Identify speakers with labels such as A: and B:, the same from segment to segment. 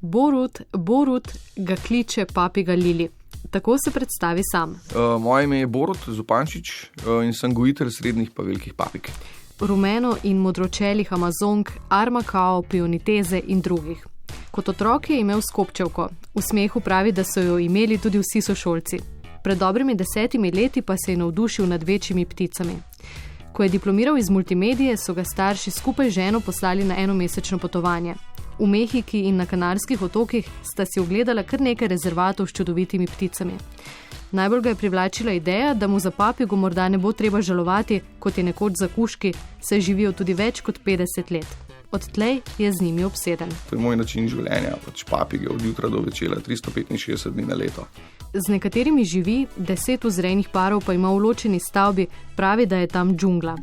A: Borut ga kliče papiga Lili. Tako se predstavi sam.
B: Moje ime je Borut Zupančič in sem gojitelj srednjih pa velikih papig.
A: Rumeno in modročelih amazonk, armakao, pioniteze in drugih. Kot otrok je imel skopčevko. V smehu pravi, da so jo imeli tudi vsi sošolci. Pred dobrimi 10 leti pa se je navdušil nad večjimi pticami. Ko je diplomiral iz multimedije, so ga starši skupaj z ženo poslali na enomesečno potovanje. V Mehiki in na Kanarskih otokih sta si ogledala kar nekaj rezervatov s čudovitimi pticami. Najbolj ga je privlačila ideja, da mu za papigo morda ne bo treba žalovati, kot je nekoč za kužki, saj živijo tudi več kot 50 let. Odtlej je z njimi obseden.
B: To je moj način življenja, papige od jutra do večera, 365 dni na leto.
A: Z nekaterimi živi, 10 vzrejnih parov pa ima v ločeni stavbi, pravi, da je tam džungla.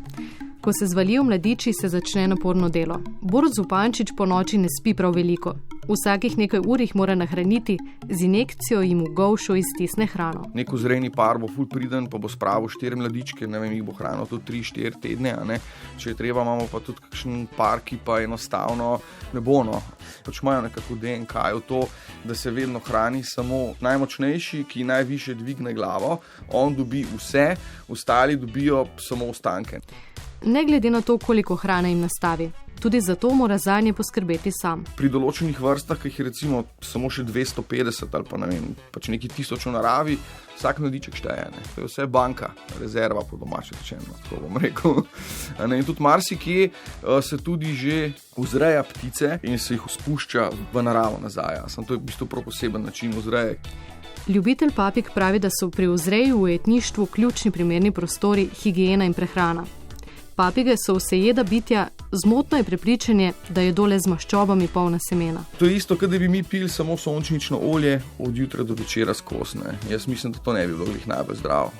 A: Ko se zvalijo mladiči, se začne naporno delo. Borut Zupančič po noči ne spi prav veliko. Vsakih nekaj ur jih mora nahraniti, z injekcijo jim v golšo iztisne hrano.
B: Nek vzrejni par bo ful priden, pa bo spravil 4 mladičke, ne vem, jih bo hranil tudi 3-4 tedne, a ne. Če je treba, imamo pa tudi kakšen par, ki pa enostavno ne bo, no. Imajo nekako DNK-ju to, da se vedno hrani samo najmočnejši, ki najvišje dvigne glavo, on dobi vse, ostali dobijo samo ostanke.
A: Ne glede na to, koliko hrane jim nastavi. Tudi zato mora zanje poskrbeti sam.
B: Pri določenih vrstah, ki jih je recimo samo še 250 ali pa ne vem, pač neki 1000 v naravi, vsak mladiček šteje, ne. To je vse banka, rezerva po domače rečeno, tako bom rekel. In tudi marsikje se tudi že vzreja ptice in se jih spušča v naravo nazaj. Samo to je v bistvu prav poseben način vzreje.
A: Ljubitelj papig pravi, da so pri vzreji v ujetništvu ključni primerni prostori, higiena in prehrana. Papige so vsejeda bitja, zmotno je prepričanje, da je dole z maščobami polna semena.
B: To je isto, kot da bi mi pili samo sončnično olje od jutra do večera skozi. Jaz mislim, da to ne bi bilo glih najbolj zdravo.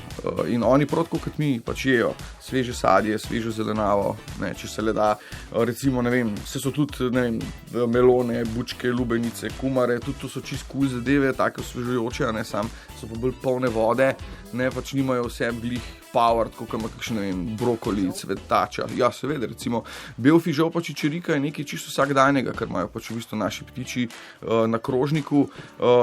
B: In oni protko kot mi pač jejo sveže sadje, svežo zelenavo, ne, če se le da. Recimo, ne vem, se so tudi, ne vem, melone, bučke, lubenice, kumare, tudi to so čist cool zadeve, take osvežujoče, ne, sam so pa bolj polne vode, ne, pač nimajo vse glih power, tako kot ima kakšen, ne vem, brokoli, cvetača. Ja, seveda, recimo, bel fižol pa čičerika je nekaj čisto vsakdanjega, kar imajo pač v bistvu naši ptiči na krožniku,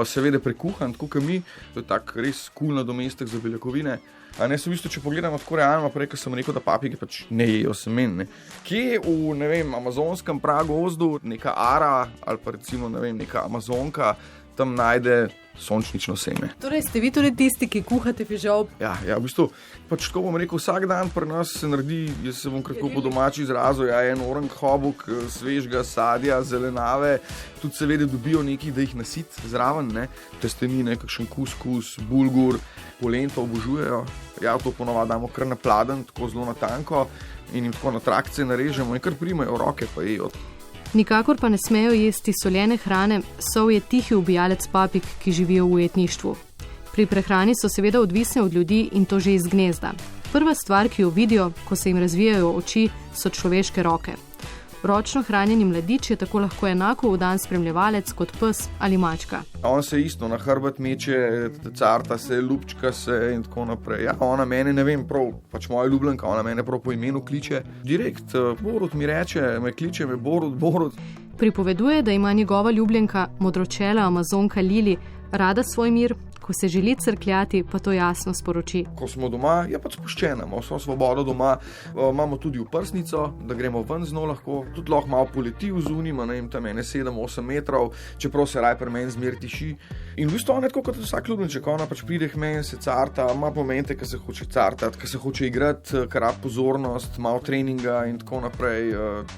B: seveda prekuhan, tako kot mi, to je tak res cool nadomestek za beljakovine. A ne, v bistvu, če pogledamo tako realno, prej, ko sem rekel, da papige pač ne jejo semen, ne. Kje v, ne vem, amazonskem pragozdu neka ara ali pa recimo, ne vem, neka amazonka tam najde sončnično seme.
A: Torej ste vi tudi tisti, ki kuhate fižol?
B: Ja, v bistvu, pač tako bom rekel, vsak dan pri nas se naredi, jaz se bom kratko po domači izrazil, en orang hobuk, svežega sadja, zelenave, tudi seveda dobijo nekaj, da jih nasit zraven, ne, testenine, kakšen kuskus, bulgur, polento obožujejo. Ja, to ponovadi damo kar na pladenj, tako zelo na tanko in jim tako na trakce narežemo in kar primajo roke pa jejo.
A: Nikakor pa ne smejo jesti soljene hrane, sol je tihi ubijalec papig, ki živijo v ujetništvu. Pri prehrani so seveda odvisne od ljudi in to že iz gnezda. Prva stvar, ki jo vidijo, ko se jim razvijajo oči, so človeške roke. Ročno hranjeni mladič je tako lahko enako vdan spremljevalec kot pes ali mačka.
B: On se isto na hrbet meče, carta se, lupčka se in tako naprej. Ja, ona mene, ne vem, prav, pač moja ljubljenka, ona mene prav po imenu kliče. Direkt, Borut mi reče, me kliče me Borut.
A: Pripoveduje, da ima njegova ljubljenka, modročela amazonka Lili, rada svoj mir, ko se želi crkljati, pa to jasno sporoči.
B: Ko smo doma, je pač spuščena, imamo vso svobodo doma, imamo tudi vprsnico, da gremo ven z njo lahko, tudi lahko malo poleti v zunaj, ne vem, tam 7-8 metrov, čeprav se raj pri meni zmer tiši. In v bistvu ona je tako kot vsak ljubljenček, ona pač pride k meni, se carta, ima momente, ko se hoče cartati, ko se hoče igrati, kar rab pozornost, malo treninga in tako naprej.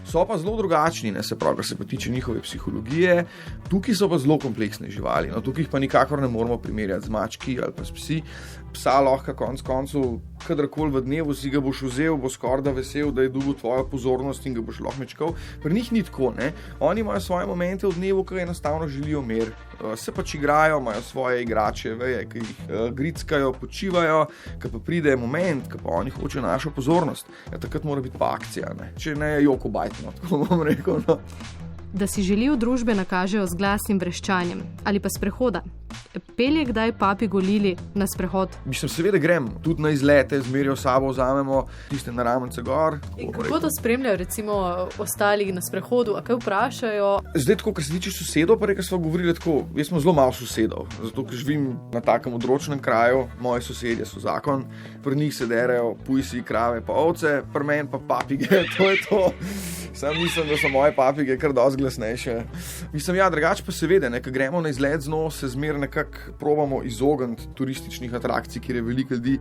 B: So pa zelo drugačni, ne, se pravi, kar se pa tiče njihove psihologije. Tukaj so pa zelo kompleksne živali, no, tukaj pa nikakor ne moramo primerjati z mački ali pa s psi. Psa lahko konec koncev, kadarkoli v dnevu si ga boš vzel, bo skorda vesel, da je dobil tvojo pozornost in ga boš lahko mečkal. Pri njih ni tako, ne. Oni imajo svoje momente v dnevu, ki enostavno želijo mir. Se pač igrajo, imajo svoje igrače, veje, ki jih grickajo, počivajo, ko pa pride moment, ko pa oni hočejo našo pozornost, ja, takrat mora biti pa akcija, ne. Če ne, joko bajtno, tako bom rekel, no.
A: Da si želijo družbe nakažejo z glasnim vreščanjem ali pa sprehoda. Pelje kdaj papigo Lili na sprehod?
B: Mislim, seveda grem, tudi na izlete, zmerijo sabo vzamemo tiste naravnice gor.
A: Kako to spremljajo recimo ostali na sprehodu, a kaj vprašajo?
B: Zdaj tako, kar se tiče sosedov, pa rekaj smo govorili tako, jaz smo zelo malo sosedov, zato ker živim na takem odročnem kraju, moji sosedje so zakon, pri njih se derejo pujsi, krave pa ovce, pri meni pa papige, to je to. Sam mislim, da so moje papige kar dosti glasnejše. Mislim, ja, drugače pa seveda, ko gremo na izlet z njo, se zmeraj nekako probamo izogniti turističnih atrakcij, kjer je veliko ljudi.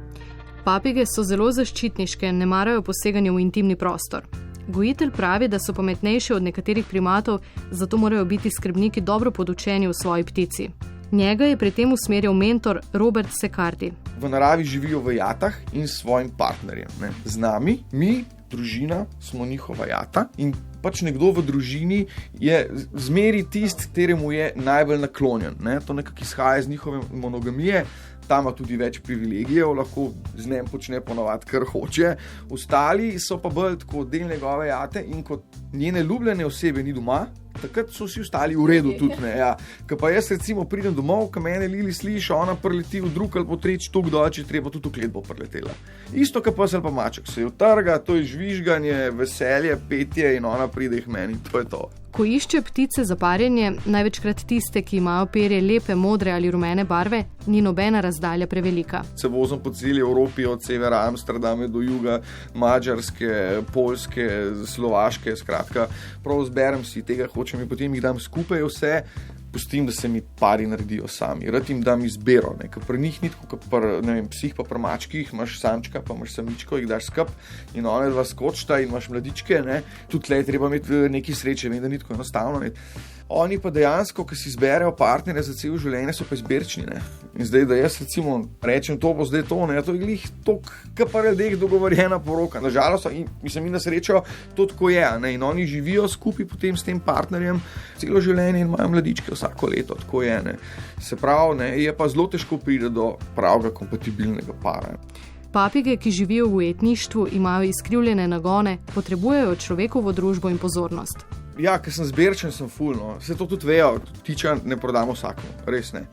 A: Papige so zelo zaščitniške, ne marajo poseganja v intimni prostor. Gojitelj pravi, da so pametnejši od nekaterih primatov, zato morajo biti skrbniki dobro podučeni v svoji ptici. Njega je pri tem usmerjal mentor Robert Secardi.
B: V naravi živijo v jatah in s svojim partnerjem. Ne. Z nami, mi, družina, smo njihova jata in pač nekdo v družini je zmeri tist, kateremu je najbolj naklonjen. Ne. To nekako izhaja iz njihove monogamije, tam ima tudi več privilegijev, lahko z njim počne ponovadi, kar hoče. Ostali so pa bolj tako del njegove jate in kot njene ljubljene osebe ni doma, takrat so vsi ostali v redu tudi, ne, ja. Ko pa jaz recimo pridem domov, ko mene Lili sliši, ona preleti v drug ali po treč tok dol, če treba tudi v klet bo preletela. Isto, ko pes ali pa maček se jo trga, to je žvižganje, veselje, petje in ona pride k meni, to je to.
A: Ko išče ptice za parjenje, največkrat tiste, ki imajo perje lepe, modre ali rumene barve, ni nobena razdalja prevelika.
B: Se vozim po celi Evropi, od severa Amsterdama do juga, Madžarske, Poljske, Slovaške, skratka, prav zberem si tega, hočem in potem jih dam skupaj vse, pustim, da se mi pari naredijo sami. Rad jim dam izbiro, ne, ker pri njih ni tako, kot pri, ne vem, psih pa pri mačkih, imaš samčka pa imaš samičko, jih daš skup in one dva skočita in imaš mladičke, ne. Tudi tle je treba imeti nekaj sreče, vem, da ni tako enostavno, ne. Oni pa dejansko, ko si izberejo partnere za celo življenje, so pa izbirčni, ne. In zdaj, da jaz recimo rečem, to bo zdaj to, ne, to je glih tok, kar pa ljudeh dogovorjena poroka. Nažalost, mislim, na srečo to tako je, ne, in oni živijo skupaj potem s tem partnerjem celo življenje in imajo mladičke vsako leto, tako je, ne. Se pravi, ne, je pa zelo težko priti do pravega kompatibilnega para.
A: Papige, ki živijo v ujetništvu, imajo izkrivljene nagone, potrebujejo človekovo družbo in pozornost.
B: Ja, ker sem zberčen, sem ful, no. Vse to tudi vejo, ptiča ne prodamo vsakemu, res ne.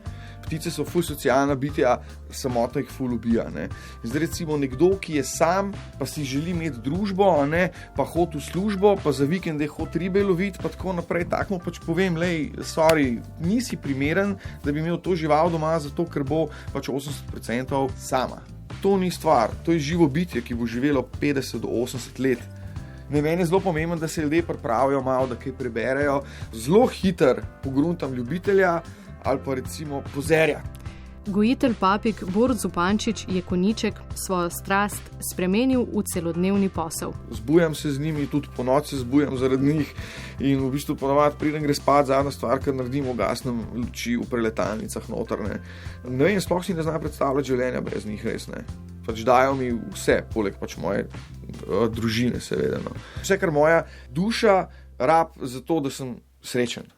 B: Ptice so ful socialna bitja, samota jih ful ubija, ne. Zdaj recimo nekdo, ki je sam, pa si želi imeti družbo, ne, pa hod v službo, pa za vikende hod ribe loviti, pa tako naprej, tako mu pač povem, lej, sorry, nisi primeren, da bi imel to žival doma, zato ker bo pač 80% sama. To ni stvar, to je živo bitje, ki bo živelo 50 do 80 let. Meni je zelo pomembno, da se ljudje pripravijo malo, da kaj preberejo, zelo hiter pogruntam ljubitelja ali pa recimo pozerja.
A: Gojitelj papig Borut Zupančič je konjiček svojo strast spremenil v celodnevni posel.
B: Zbujam se z njimi, tudi po noči se zbujam zaradi njih in v bistvu ponovadi pridem gre spat, zadnja stvar, kar naredim, ugasnem luči v preletalnicah noter, ne. Ne vem, sploh si ne znam predstavljati življenja brez njih, res ne. Pač dajo mi vse, poleg pač moje družine seveda, no. Vse, kar moja duša rab za to, da sem srečen.